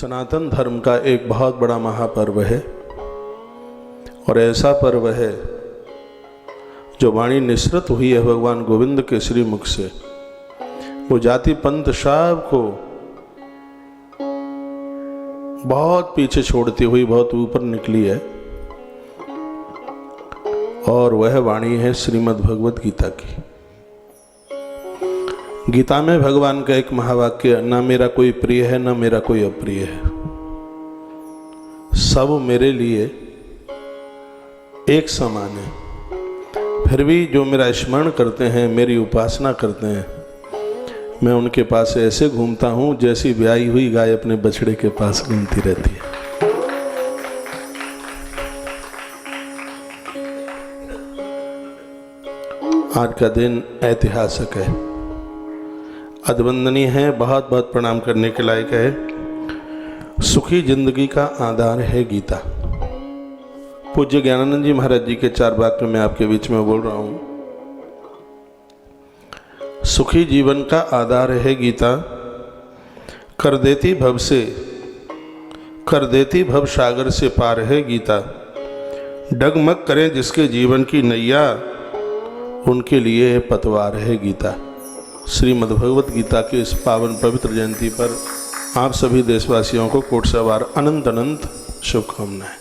सनातन धर्म का एक बहुत बड़ा महापर्व है और ऐसा पर्व है जो वाणी निसृत हुई है भगवान गोविंद के श्री मुख से। वो जाति पंथ सब को बहुत पीछे छोड़ती हुई बहुत ऊपर निकली है और वह वाणी है श्रीमद् भगवत गीता की। गीता में भगवान का एक महावाक्य, ना मेरा कोई प्रिय है ना मेरा कोई अप्रिय है, सब मेरे लिए एक समान है। फिर भी जो मेरा स्मरण करते हैं, मेरी उपासना करते हैं, मैं उनके पास ऐसे घूमता हूं जैसी ब्याही हुई गाय अपने बछड़े के पास घूमती रहती है। आज का दिन ऐतिहासिक है, अद्वंदनीय है, बहुत बहुत प्रणाम करने के लायक है। सुखी जिंदगी का आधार है गीता। पूज्य ज्ञानानंद जी महाराज जी के 4 वाक्य मैं आपके बीच में बोल रहा हूं। सुखी जीवन का आधार है गीता, कर देती भव सागर से पार है गीता। डगमग करें जिसके जीवन की नैया, उनके लिए पतवार है गीता। श्रीमद् भगवत गीता के इस पावन पवित्र जयंती पर आप सभी देशवासियों को कोटि सवार अनंत अनंत शुभकामनाएं।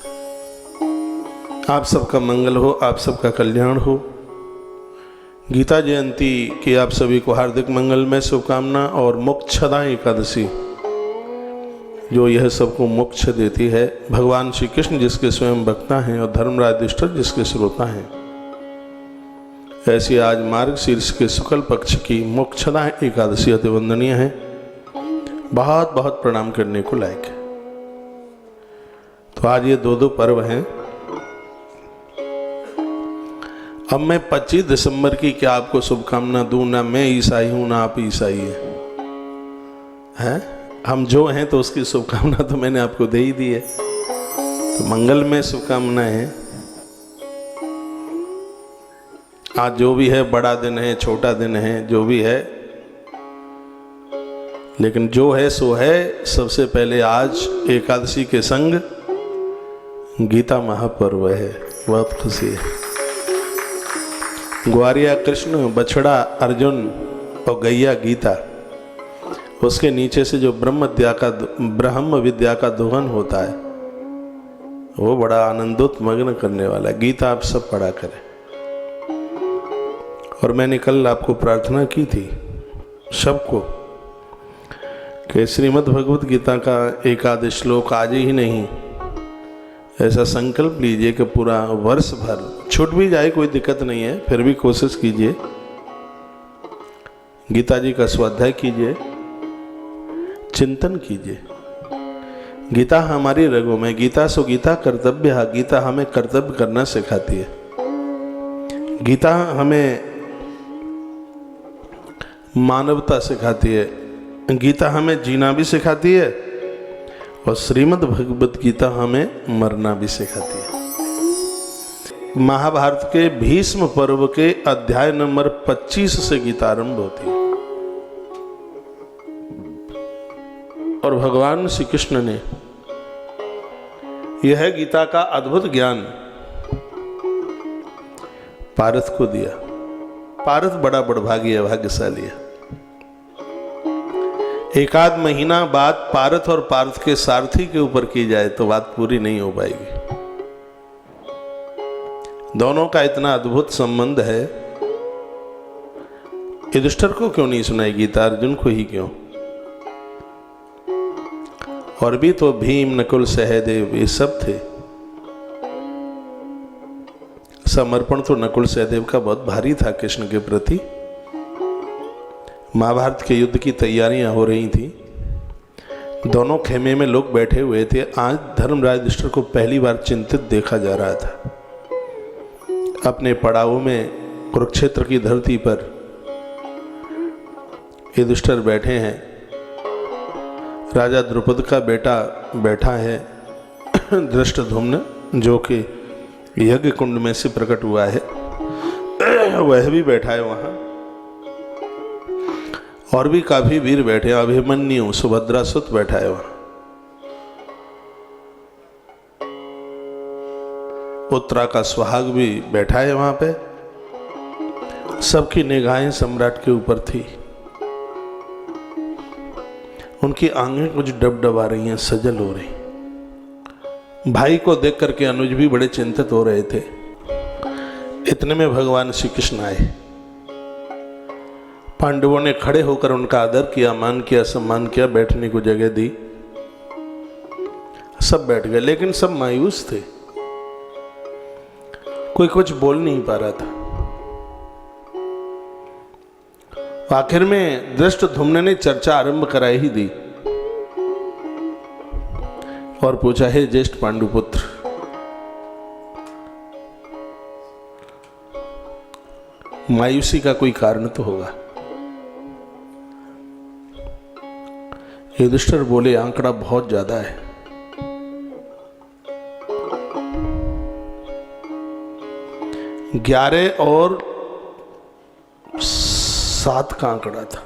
आप सबका मंगल हो, आप सबका कल्याण हो। गीता जयंती की आप सभी को हार्दिक मंगलमय शुभकामना। और मोक्षदा एकादशी जो यह सबको मोक्ष देती है, भगवान श्री कृष्ण जिसके स्वयं वक्ता हैं और धर्मराज युधिष्ठिर जिसके श्रोता हैं, ऐसी आज मार्गशीर्ष के शुक्ल पक्ष की मोक्षदा एकादशी अति वंदनीय है, बहुत बहुत प्रणाम करने को लायक है। तो आज ये 2 पर्व हैं। अब मैं 25 दिसंबर की क्या आपको शुभकामना दूं? ना मैं ईसाई हूं ना आप ईसाई हैं। हम जो हैं तो उसकी शुभकामना तो मैंने आपको दे ही दी है। तो मंगलमय शुभकामनाएं हैं। आज जो भी है, बड़ा दिन है छोटा दिन है, जो भी है, लेकिन जो है सो है। सबसे पहले आज एकादशी के संग गीता महापर्व है, बहुत खुशी है। ग्वारिया कृष्ण, बछड़ा अर्जुन और गैया गीता, उसके नीचे से जो ब्रह्म विद्या का दोहन होता है, वो बड़ा आनंदोत्मग्न करने वाला है। गीता आप सब पढ़ा करें। और मैंने कल आपको प्रार्थना की थी सबको कि श्रीमद् भगवत गीता का एकादश श्लोक आज ही नहीं, ऐसा संकल्प लीजिए कि पूरा वर्ष भर, छूट भी जाए कोई दिक्कत नहीं है, फिर भी कोशिश कीजिए, गीता जी का स्वाध्याय कीजिए, चिंतन कीजिए। गीता हमारी रगों में, गीता सो गीता कर्तव्य, गीता हमें कर्तव्य करना सिखाती है। गीता हमें मानवता सिखाती है, गीता हमें जीना भी सिखाती है और श्रीमद् भगवत गीता हमें मरना भी सिखाती है। महाभारत के भीष्म पर्व के अध्याय नंबर 25 से गीता आरंभ होती है और भगवान श्री कृष्ण ने यह गीता का अद्भुत ज्ञान पार्थ को दिया। पार्थ बड़ा बड़भागी है, भाग्यशाली है। एकाध महीना बात पार्थ और पार्थ के सारथी के ऊपर की जाए तो बात पूरी नहीं हो पाएगी। दोनों का इतना अद्भुत संबंध है। युधिष्ठिर को क्यों नहीं सुनाई गीता, अर्जुन को ही क्यों? और भी तो भीम, नकुल, सहदेव ये सब थे। समर्पण तो नकुल सहदेव का बहुत भारी था कृष्ण के प्रति। महाभारत के युद्ध की तैयारियां हो रही थी, दोनों खेमे में लोग बैठे हुए थे। आज धर्मराज युधिष्ठिर को पहली बार चिंतित देखा जा रहा था। अपने पड़ावों में कुरुक्षेत्र की धरती पर युधिष्ठिर बैठे हैं। राजा द्रुपद का बेटा बैठा है धृष्टद्युम्न, जो कि यज्ञ कुंड में से प्रकट हुआ है, वह भी बैठा है वहां। और भी काफी वीर बैठे, अभिमन्यु सुभद्रा सुत बैठा है वहां। उत्तरा का सुहाग भी बैठा है वहां पे। सबकी निगाहें सम्राट के ऊपर थी। उनकी आंखें कुछ डबडबा रही हैं, सजल हो रही। भाई को देख करके अनुज भी बड़े चिंतित हो रहे थे। इतने में भगवान श्री कृष्ण आए। पांडवों ने खड़े होकर उनका आदर किया, मान किया, सम्मान किया, बैठने को जगह दी। सब बैठ गए, लेकिन सब मायूस थे। कोई कुछ बोल नहीं पा रहा था। आखिर में धृष्टद्युम्न ने चर्चा आरंभ कराई ही दी और पूछा, हे ज्येष्ठ पांडुपुत्र, मायूसी का कोई कारण तो होगा। युधिष्ठिर बोले, आंकड़ा बहुत ज्यादा है। ग्यारह और 7 का आंकड़ा था।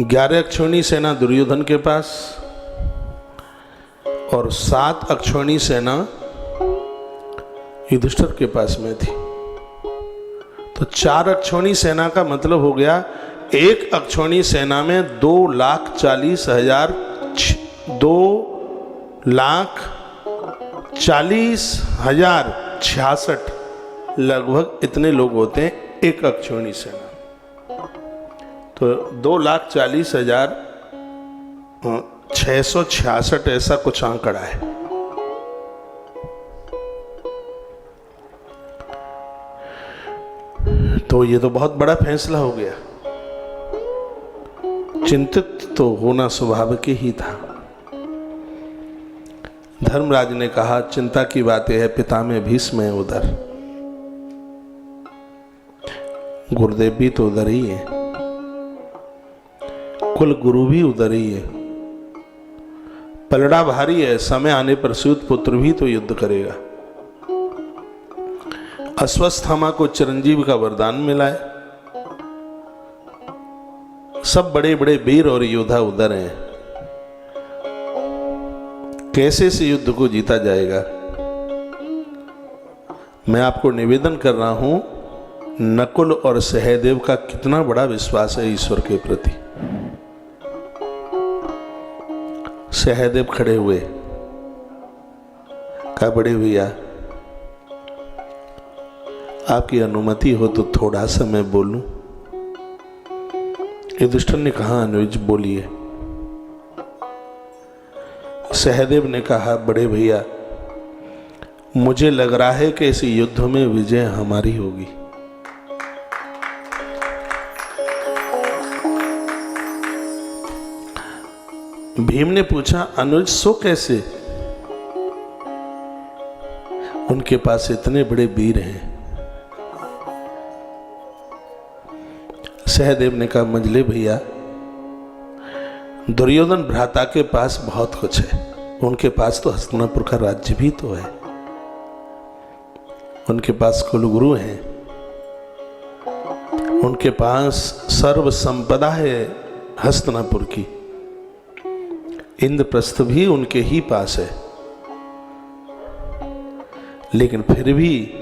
ग्यारह अक्षौणी सेना दुर्योधन के पास और 7 अक्षौणी सेना युधिष्ठिर के पास में थी। तो 4 अक्षौणी सेना का मतलब हो गया, एक अक्षौणी सेना में 2,40,066 लगभग इतने लोग होते हैं एक अक्षौणी सेना। तो 2,40,666 ऐसा कुछ आंकड़ा है। तो ये तो बहुत बड़ा फैसला हो गया। चिंतित तो होना स्वाभाविक ही था। धर्मराज ने कहा, चिंता की बात यह है, पिता में भीष्म है उधर, गुरुदेव भी तो उधर ही है, कुल गुरु भी उधर ही है, पलड़ा भारी है, समय आने पर सूत पुत्र भी तो युद्ध करेगा। अश्वत्थामा को चिरंजीव का वरदान मिला है। सब बड़े बड़े वीर और योद्धा उधर हैं। कैसे इस युद्ध को जीता जाएगा? मैं आपको निवेदन कर रहा हूं, नकुल और सहदेव का कितना बड़ा विश्वास है ईश्वर के प्रति। सहदेव खड़े हुए, कहा, बड़े भैया आपकी अनुमति हो तो थोड़ा सा मैं बोलूं। युधिष्ठिर ने कहा, अनुज बोलिए। सहदेव ने कहा, बड़े भैया मुझे लग रहा है कि इस युद्ध में विजय हमारी होगी। भीम ने पूछा, अनुज सो कैसे? उनके पास इतने बड़े वीर हैं। सहदेव ने कहा, मंजले भैया दुर्योधन भ्राता के पास बहुत कुछ है। उनके पास तो हस्तिनापुर का राज्य भी तो है, उनके पास कुलगुरु हैं, उनके पास सर्व संपदा है हस्तिनापुर की, इंद्रप्रस्थ भी उनके ही पास है। लेकिन फिर भी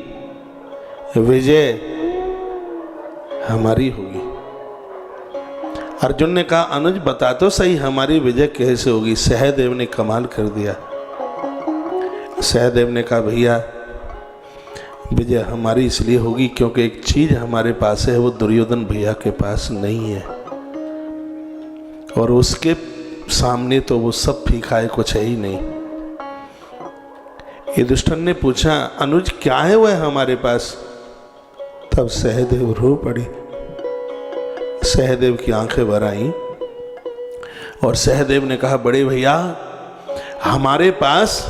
विजय हमारी होगी। अर्जुन ने कहा, अनुज बता तो सही हमारी विजय कैसे होगी? सहदेव ने कमाल कर दिया। सहदेव ने कहा, भैया विजय हमारी इसलिए होगी क्योंकि एक चीज हमारे पास है, वो दुर्योधन भैया के पास नहीं है, और उसके सामने तो वो सब फीका है, कुछ है ही नहीं। युधिष्ठिर ने पूछा, अनुज क्या है वह हमारे पास? तब सहदेव रो पड़ी। सहदेव की आंखें भर आईं और सहदेव ने कहा, बड़े भैया हमारे पास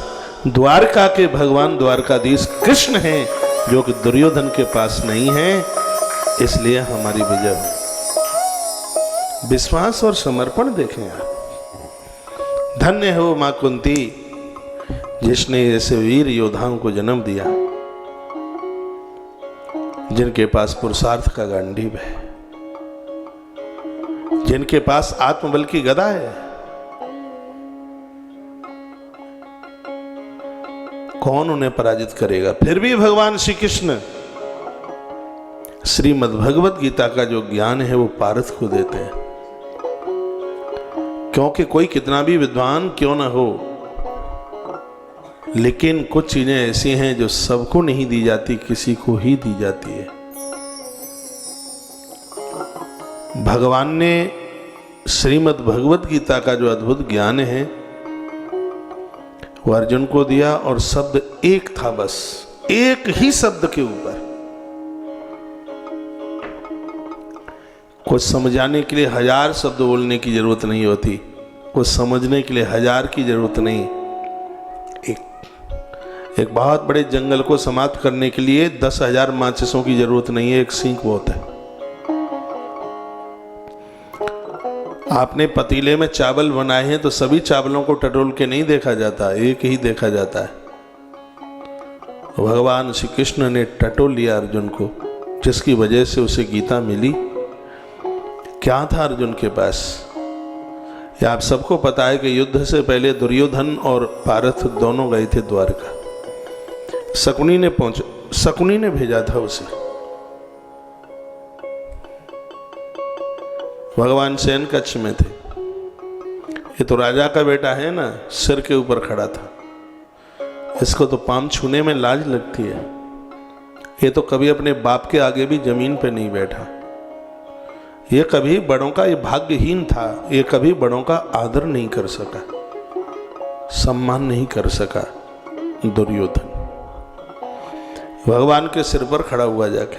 द्वारका के भगवान द्वारकाधीश कृष्ण हैं, जो कि दुर्योधन के पास नहीं है, इसलिए हमारी विजय हुई। विश्वास और समर्पण देखें आप। धन्य हो मां कुंती जिसने ऐसे वीर योद्धाओं को जन्म दिया, जिनके पास पुरुषार्थ का गांडीव है, जिनके पास आत्मबल की गदा है। कौन उन्हें पराजित करेगा। फिर भी भगवान श्री कृष्ण श्रीमद् भगवत गीता का जो ज्ञान है वो पार्थ को देते हैं, क्योंकि कोई कितना भी विद्वान क्यों ना हो, लेकिन कुछ चीजें ऐसी हैं जो सबको नहीं दी जाती, किसी को ही दी जाती है। भगवान ने श्रीमद् भगवत गीता का जो अद्भुत ज्ञान है वो अर्जुन को दिया, और शब्द एक था, बस एक ही शब्द के ऊपर। कुछ समझाने के लिए 1000 शब्द बोलने की जरूरत नहीं होती, कुछ समझने के लिए 1000 की जरूरत नहीं। एक बहुत बड़े जंगल को समाप्त करने के लिए 10,000 माचिसों की जरूरत नहीं है, एक सींग बहुत है। आपने पतीले में चावल बनाए हैं तो सभी चावलों को टटोल के नहीं देखा जाता, एक ही देखा जाता है। भगवान श्री कृष्ण ने टटोल लिया अर्जुन को, जिसकी वजह से उसे गीता मिली। क्या था अर्जुन के पास? या आप सबको पता है कि युद्ध से पहले दुर्योधन और पार्थ दोनों गए थे द्वारका। शकुनी ने भेजा था उसे। भगवान शयन कक्ष में थे। ये तो राजा का बेटा है ना, सिर के ऊपर खड़ा था, इसको तो पांव छूने में लाज लगती है। ये तो कभी अपने बाप के आगे भी जमीन पे नहीं बैठा। ये कभी बड़ों का, ये भाग्यहीन था, ये कभी बड़ों का आदर नहीं कर सका, सम्मान नहीं कर सका। दुर्योधन भगवान के सिर पर खड़ा हुआ जाके,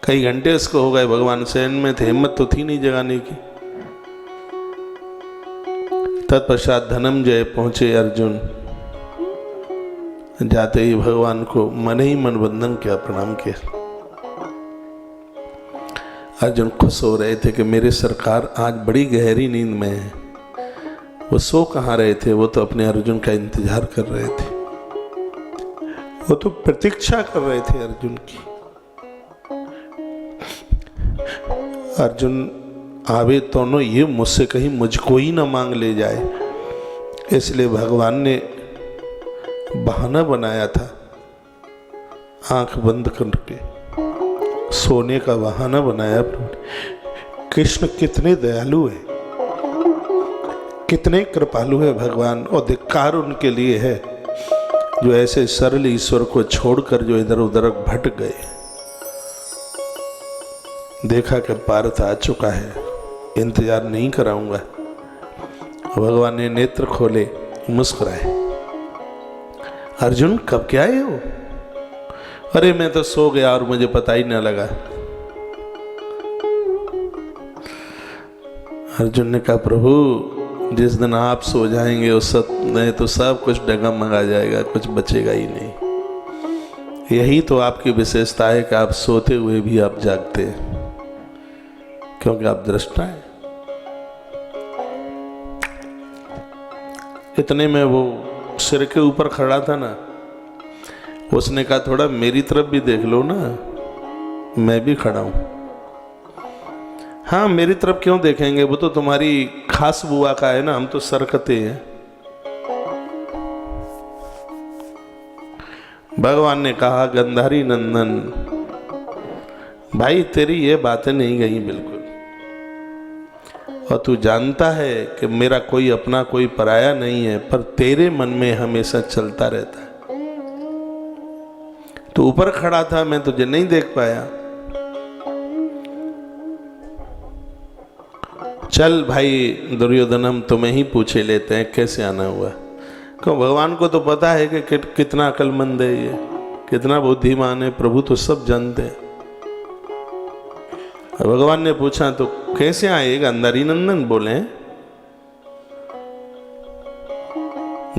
कई घंटे इसको हो गए, भगवान शयन में थे, हिम्मत तो थी नहीं जगाने की। तत्पश्चात धनंजय पहुंचे अर्जुन, जाते ही भगवान को मन ही मन वंदन किया, प्रणाम किया। अर्जुन खुश हो रहे थे कि मेरे सरकार आज बड़ी गहरी नींद में है। वो सो कहाँ रहे थे, वो तो अपने अर्जुन का इंतजार कर रहे थे, वो तो प्रतीक्षा कर रहे थे अर्जुन की। अर्जुन आवे तो न ये मुझसे कहीं मुझको ही ना मांग ले जाए, इसलिए भगवान ने बहाना बनाया था, आंख बंद करके सोने का बहाना बनाया। कृष्ण कितने दयालु है, कितने कृपालु है भगवान, और धिक्कार उनके लिए है जो ऐसे सरल ईश्वर को छोड़कर जो इधर उधर भटक गए। देखा कि पार्थ आ चुका है, इंतजार नहीं कराऊंगा। भगवान ने नेत्र खोले, मुस्कुराए। अर्जुन कब क्या आए हो? अरे मैं तो सो गया और मुझे पता ही ना लगा। अर्जुन ने कहा प्रभु जिस दिन आप सो जाएंगे उस नहीं तो सब कुछ डगमगा जाएगा, कुछ बचेगा ही नहीं। यही तो आपकी विशेषता है कि आप सोते हुए भी आप जागते हैं, क्योंकि आप दृष्टा हैं। इतने में वो सिर के ऊपर खड़ा था ना, उसने कहा थोड़ा मेरी तरफ भी देख लो ना, मैं भी खड़ा हूं। हाँ मेरी तरफ क्यों देखेंगे, वो तो तुम्हारी खास बुआ का है ना, हम तो सरकते हैं। भगवान ने कहा गंधारी नंदन भाई तेरी ये बातें नहीं गई बिल्कुल, और तू जानता है कि मेरा कोई अपना कोई पराया नहीं है, पर तेरे मन में हमेशा चलता रहता है। तू ऊपर खड़ा था, मैं तुझे नहीं देख पाया। चल भाई दुर्योधन हम तुम्हें ही पूछे लेते हैं कैसे आना हुआ। क्यों भगवान को तो पता है कि कितना अक्लमंद है ये, कितना बुद्धिमान है, प्रभु तो सब जानते हैं। भगवान ने पूछा तो कैसे आए? गंधारी नंदन बोले।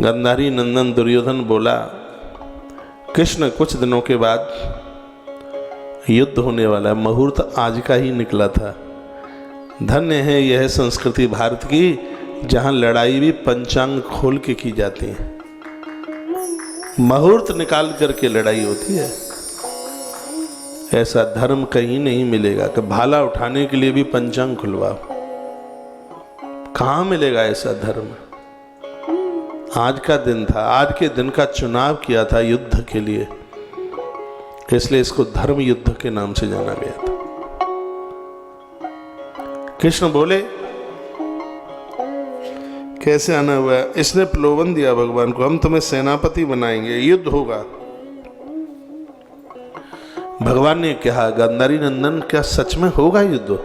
गंधारी नंदन दुर्योधन बोला कृष्ण कुछ दिनों के बाद युद्ध होने वाला, मुहूर्त आज का ही निकला था। धन्य है यह संस्कृति भारत की जहां लड़ाई भी पंचांग खोल के की जाती है, मुहूर्त निकाल करके लड़ाई होती है। ऐसा धर्म कहीं नहीं मिलेगा कि भाला उठाने के लिए भी पंचांग खुलवाओ, कहां मिलेगा ऐसा धर्म। आज का दिन था, आज के दिन का चुनाव किया था युद्ध के लिए, इसलिए इसको धर्म युद्ध के नाम से जाना गया था। कृष्ण बोले कैसे आना हुआ है? इसने प्रलोभन दिया भगवान को, हम तुम्हें सेनापति बनाएंगे, युद्ध होगा। भगवान ने कहा गांधारी नंदन क्या सच में होगा युद्ध?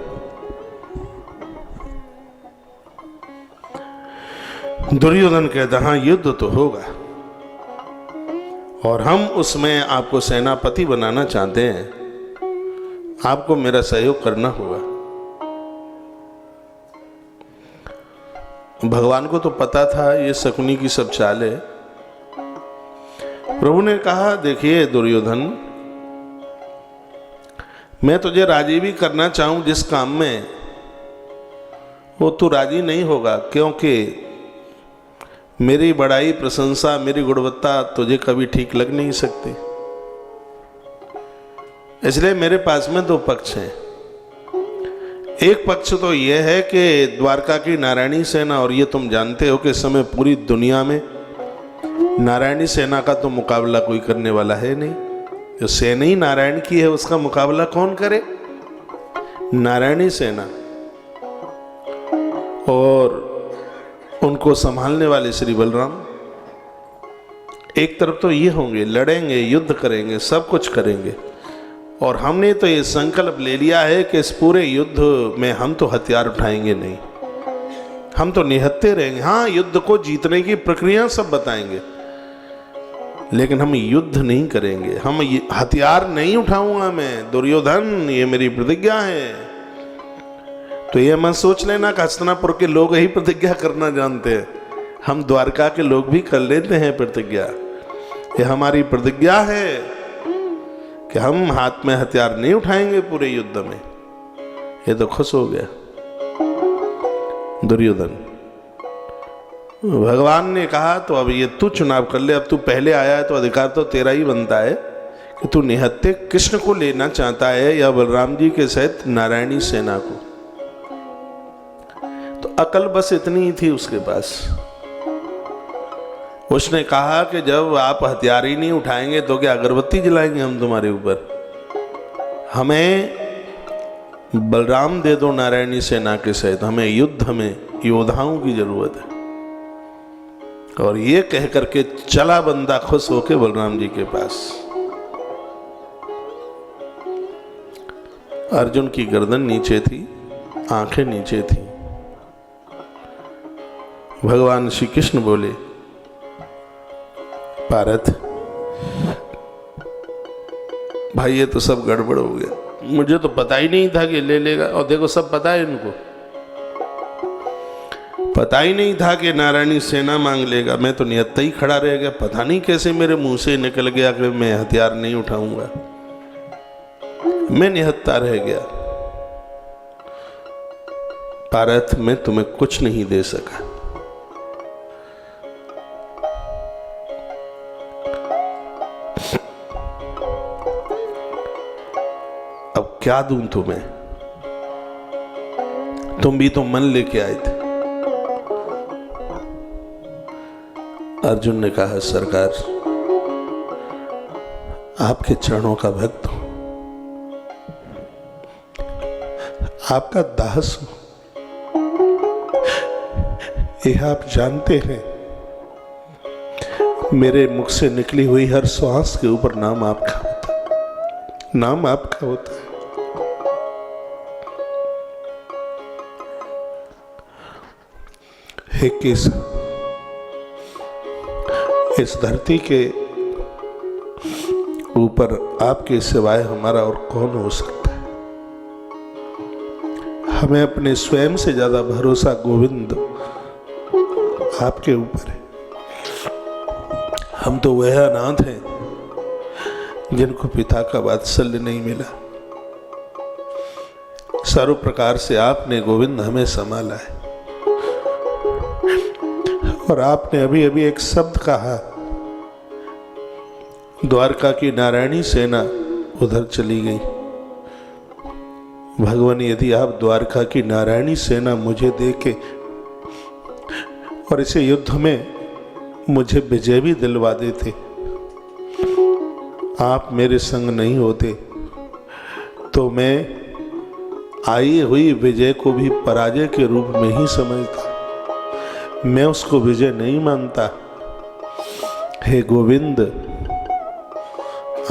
दुर्योधन कहता हाँ युद्ध तो होगा और हम उसमें आपको सेनापति बनाना चाहते हैं, आपको मेरा सहयोग करना होगा। भगवान को तो पता था ये शकुनी की सब चाल है। प्रभु ने कहा देखिए दुर्योधन, मैं तुझे राजी भी करना चाहूं जिस काम में, वो तू राजी नहीं होगा, क्योंकि मेरी बड़ाई प्रशंसा मेरी गुणवत्ता तुझे कभी ठीक लग नहीं सकती। इसलिए मेरे पास में दो पक्ष हैं। एक पक्ष तो यह है कि द्वारका की नारायणी सेना, और ये तुम जानते हो कि इस समय पूरी दुनिया में नारायणी सेना का तो मुकाबला कोई करने वाला है नहीं। जो सेना ही नारायण की है उसका मुकाबला कौन करे? नारायणी सेना। और उनको संभालने वाले श्री बलराम। एक तरफ तो ये होंगे, लड़ेंगे, युद्ध करेंगे, सब कुछ करेंगे, और हमने तो ये संकल्प ले लिया है कि इस पूरे युद्ध में हम तो हथियार उठाएंगे नहीं, हम तो निहत्थे रहेंगे। हाँ, युद्ध को जीतने की प्रक्रिया सब बताएंगे, लेकिन हम युद्ध नहीं करेंगे, हम हथियार नहीं उठाऊंगा मैं दुर्योधन, ये मेरी प्रतिज्ञा है। तो ये मत सोच लेना कि हस्तिनापुर के लोग ही प्रतिज्ञा करना जानते हैं, हम द्वारका के लोग भी कर लेते हैं प्रतिज्ञा। ये हमारी प्रतिज्ञा है कि हम हाथ में हथियार नहीं उठाएंगे पूरे युद्ध में। ये तो खुश हो गया दुर्योधन। भगवान ने कहा तो अब ये तू चुनाव कर ले, अब तू पहले आया है तो अधिकार तो तेरा ही बनता है कि तू निहत्थे कृष्ण को लेना चाहता है या बलराम जी के सहित नारायणी सेना को। तो अकल बस इतनी ही थी उसके पास। उसने कहा कि जब आप हथियार ही नहीं उठाएंगे तो क्या अगरबत्ती जलाएंगे हम तुम्हारे ऊपर? हमें बलराम दे दो नारायणी सेना के सहित, हमें युद्ध, हमें योद्धाओं की जरूरत है। और ये कह करके चला बंदा खुश होके बलराम जी के पास। अर्जुन की गर्दन नीचे थी, आंखें नीचे थी। भगवान श्री कृष्ण बोले पारथ भाई ये तो सब गड़बड़ हो गया, मुझे तो पता ही नहीं था कि ले लेगा। और देखो सब पता है इनको, पता ही नहीं था कि नारायणी सेना मांग लेगा। मैं तो नियत्ता ही खड़ा रह गया, पता नहीं कैसे मेरे मुंह से निकल गया कि मैं हथियार नहीं उठाऊंगा। मैं निहत्ता रह गया। पारथ मैं तुम्हें कुछ नहीं दे सका। अब क्या दूं तुम्हें? तुम भी तो मन लेके आए थे। अर्जुन ने कहा सरकार आपके चरणों का भक्त हूं, आपका दास हूं। यह आप जानते हैं मेरे मुख से निकली हुई हर श्वास के ऊपर नाम आपका होता है, नाम आपका होता है। हे केशव, इस धरती के ऊपर आपके सिवाय हमारा और कौन हो सकता है? हमें अपने स्वयं से ज्यादा भरोसा गोविंद आपके ऊपर है। हम तो वह अनाथ हैं जिनको पिता का वात्सल्य नहीं मिला। सर्व प्रकार से आपने गोविंद हमें संभाला है। और आपने अभी अभी एक शब्द कहा, द्वारका की नारायणी सेना उधर चली गई। भगवान यदि आप द्वारका की नारायणी सेना मुझे देके और इसे युद्ध में मुझे विजय भी दिलवा देते। आप मेरे संग नहीं होते तो मैं आई हुई विजय को भी पराजय के रूप में ही समझता। मैं उसको विजय नहीं मानता। हे गोविंद,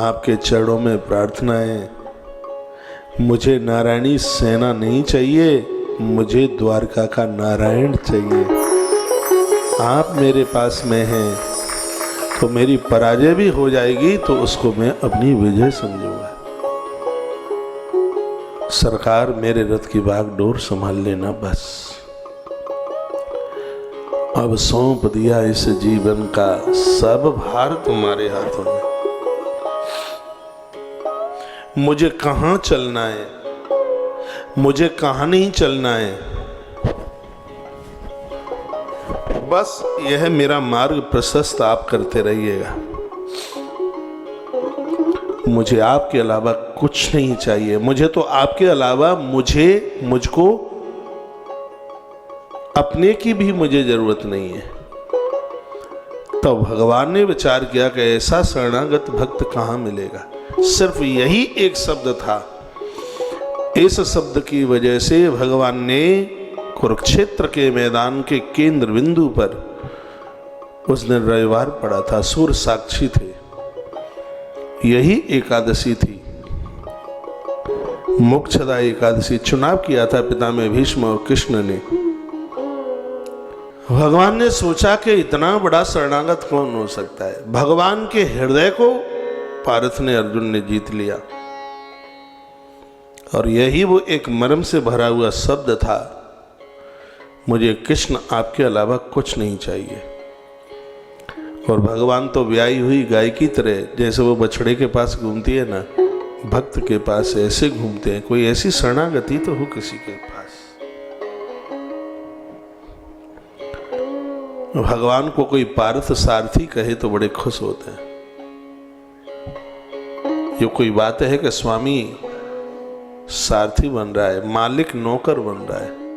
आपके चरणों में प्रार्थना है, मुझे नारायणी सेना नहीं चाहिए, मुझे द्वारका का नारायण चाहिए। आप मेरे पास में हैं तो मेरी पराजय भी हो जाएगी तो उसको मैं अपनी विजय समझूंगा। सरकार मेरे रथ की बागडोर संभाल लेना बस। अब सौंप दिया इस जीवन का सब भार तुम्हारे हाथों में। मुझे कहां चलना है, मुझे कहां नहीं चलना है, बस यह मेरा मार्ग प्रशस्त आप करते रहिएगा। मुझे आपके अलावा कुछ नहीं चाहिए। मुझे तो आपके अलावा मुझको अपने की भी मुझे जरूरत नहीं है। तो भगवान ने विचार किया कि ऐसा शरणागत भक्त कहां मिलेगा। सिर्फ यही एक शब्द था। इस शब्द की वजह से भगवान ने कुरुक्षेत्र के मैदान के केंद्र बिंदु पर, उस दिन रविवार पड़ा था, सूर्य साक्षी थे, यही एकादशी थी, मोक्षदा एकादशी। चुनाव किया था पितामह भीष्म और कृष्ण ने। भगवान ने सोचा कि इतना बड़ा शरणागत कौन हो सकता है। भगवान के हृदय को पार्थ ने, अर्जुन ने जीत लिया। और यही वो एक मर्म से भरा हुआ शब्द था, मुझे कृष्ण आपके अलावा कुछ नहीं चाहिए। और भगवान तो ब्याई हुई गाय की तरह, जैसे वो बछड़े के पास घूमती है ना, भक्त के पास ऐसे घूमते हैं। कोई ऐसी शरणागति तो हो किसी के पास। भगवान को कोई पार्थ सारथी कहे तो बड़े खुश होते हैं। ये कोई बात है कि स्वामी सारथी बन रहा है, मालिक नौकर बन रहा है।